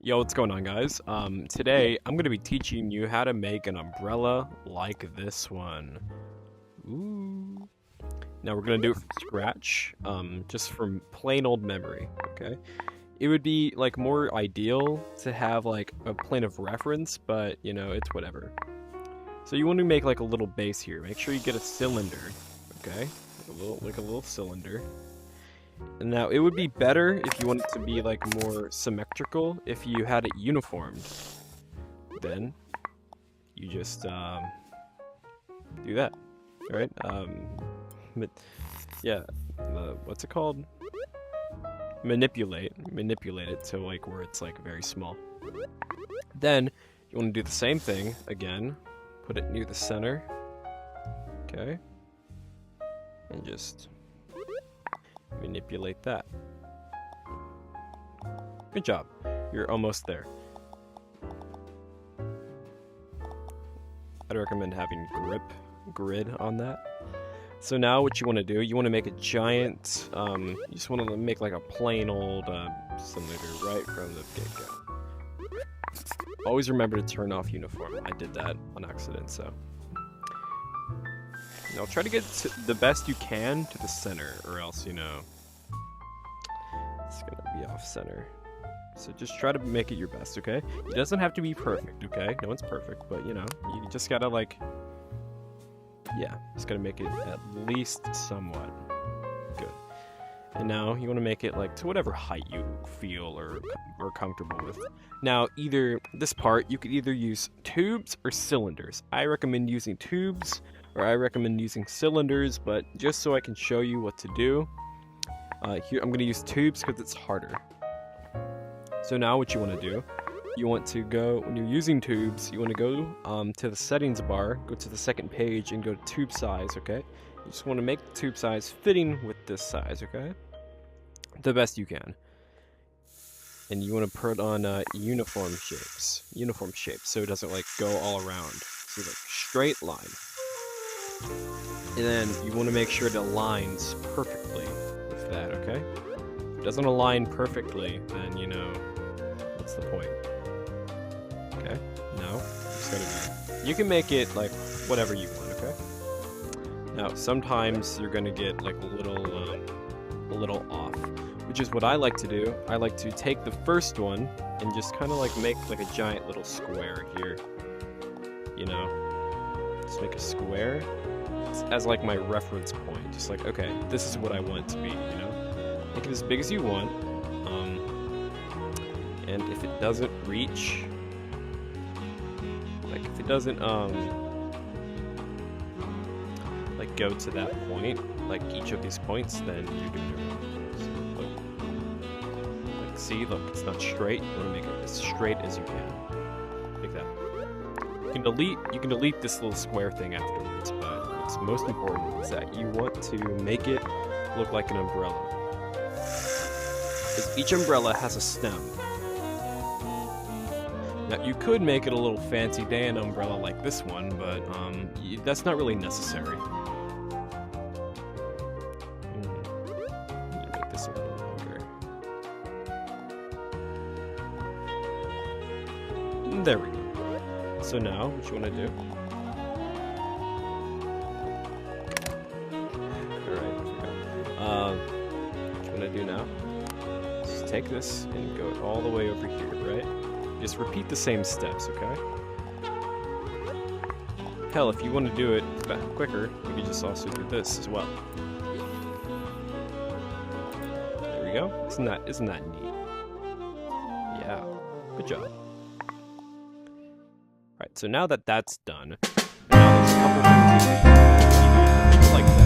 Yo, what's going on, guys? Today I'm gonna be teaching you how to make an umbrella like this one. Ooh. Now we're gonna do it from scratch, just from plain old memory, okay? It would be like more ideal to have like a plane of reference, but you know, it's whatever. So you want to make like a little base here. Make sure you get a cylinder, okay? Like a little cylinder. And now it would be better if you want it to be like more symmetrical if you had it uniformed. Then you just do that, right? But yeah, what's it called? Manipulate it to like where it's like very small. Then you want to do the same thing again. Put it near the center. Okay. And just manipulate that. Good job. You're almost there. I'd recommend having grid on that. So now what you want to do, you want to make a giant, you just want to make like a plain old cylinder right from the get-go. Always remember to turn off uniform. I did that on accident, so. Now try to get to the best you can to the center, or else, you know, it's gonna be off center. So just try to make it your best, okay? It doesn't have to be perfect, okay? No one's perfect, but you know, you just gotta like, yeah, just gotta make it at least somewhat good. And now you want to make it like to whatever height you feel or comfortable with. Now, either this part, you could either use tubes or cylinders. I recommend using tubes, or I recommend using cylinders, but just so I can show you what to do, here I'm going to use tubes because it's harder. So now what you want to do, you want to go, when you're using tubes, you want to go to the settings bar, go to the second page, and go to tube size, okay? You just want to make the tube size fitting with this size, okay? The best you can. And you want to put on uniform shapes, so it doesn't like go all around. So like straight line. And then you want to make sure it aligns perfectly with that, okay? If it doesn't align perfectly, then you know, what's the point? Okay, no, just gotta be. You can make it like whatever you want, okay? Now, sometimes you're gonna get like a little off, which is what I like to do. I like to take the first one and just kind of like make like a giant little square here. You know, just make a square as like my reference point. Just like, okay, this is what I want it to be. You know, make it as big as you want. And if it doesn't reach, like if it doesn't like go to that point, like each of these points, then you're doing it wrong. So, like, see, look, it's not straight. You want to make it as straight as you can. Like that. You can delete this little square thing afterwards, but what's most important is that you want to make it look like an umbrella. Because each umbrella has a stem. Now, you could make it a little fancy Dan umbrella like this one, but that's not really necessary. Make this a little longer. There we go. So now, what you want to do? Alright, what you want to do now? Just take this and go all the way over here, right? Just repeat the same steps, okay? Hell, if you want to do it quicker, you can just also do this as well. There we go. Isn't that neat? Yeah. Good job. Alright, so now that that's done, now there's a couple things you can do. Things like that.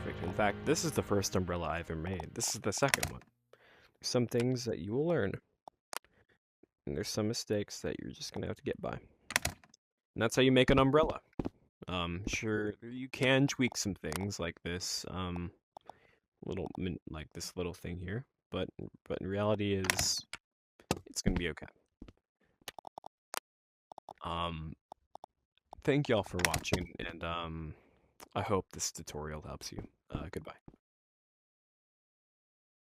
perfect. In fact, this is the first umbrella I ever made. This is the second one. There's some things that you will learn, and there's some mistakes that you're just gonna have to get by. And that's how you make an umbrella. Sure, you can tweak some things like this, like this little thing here, but in reality is it's gonna be okay. Um, Thank y'all for watching, and I hope this tutorial helps you. Goodbye.